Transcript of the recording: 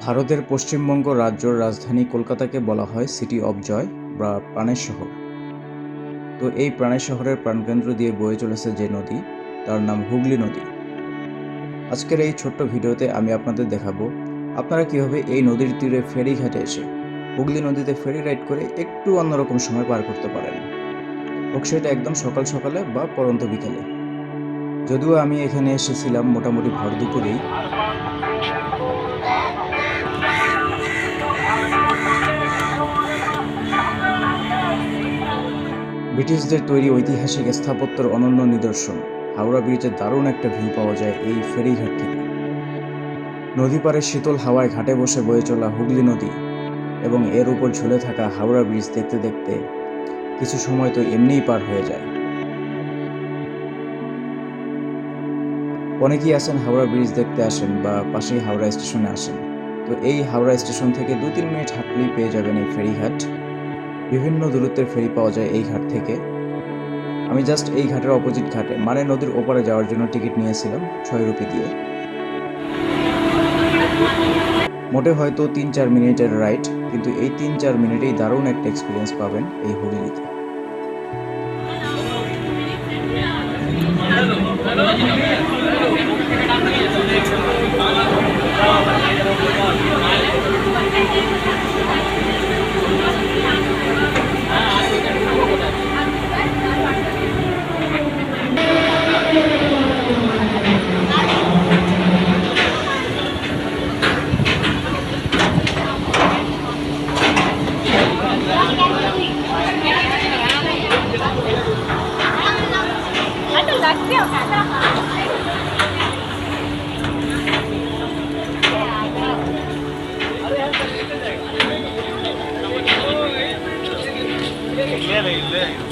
ভারতের পশ্চিমবঙ্গ রাজ্যর রাজধানী কলকাতাকে বলা হয় সিটি অব জয় বা প্রাণের শহর। তো এই প্রাণের শহরের প্রাণকেন্দ্র দিয়ে বয়ে চলেছে যে নদী, তার নাম হুগলি নদী। আজকের এই ছোট্ট ভিডিওতে আমি আপনাদের দেখাবো আপনারা কিভাবে এই নদীর তীরে ফেরি ঘাটে এসে হুগলি নদীতে ফেরি রাইড করে একটু অন্যরকম সময় পার করতে পারেন, হোক সেটা একদম সকাল সকালে বা পরন্ত বিকেলে। যদিও আমি এখানে এসেছিলাম মোটামুটি ভর দুপুরেই। ব্রিটিশদের তৈরি ঐতিহাসিক স্থাপত্যের অনন্য নিদর্শন হাওড়া ব্রিজের দারুণ একটা ভিউ পাওয়া যায় এই ফেরিঘাট থেকে। নদী পাড়ে শীতল হাওয়ায় ঘাটে বসে বয়ে চলা হুগলি নদী এবং এর উপর ঝুলে থাকা হাওড়া ব্রিজ দেখতে দেখতে কিছু সময় তো এমনিই পার হয়ে যায়। অনেকেই আসেন হাওড়া ব্রিজ দেখতে আসেন বা পাশেই হাওড়া স্টেশনে আসেন। তো এই হাওড়া স্টেশন থেকে 2-3 মিনিট হাঁটলেই পেয়ে যাবেন এই ফেরিঘাট। বিভিন্ন দূরত্বের ফেরি পাওয়া যায় এই ঘাট থেকে। আমি জাস্ট এই ঘাটের অপোজিট ঘাটে মানে নদীর ওপারে যাওয়ার জন্য টিকিট নিয়েছিলাম 6 রুপি দিয়ে। মোটে হয়তো 3-4 মিনিটের রাইড, কিন্তু এই 3-4 মিনিটেই দারুণ একটা এক্সপিরিয়েন্স পাবেন এই হুগলিতে। ले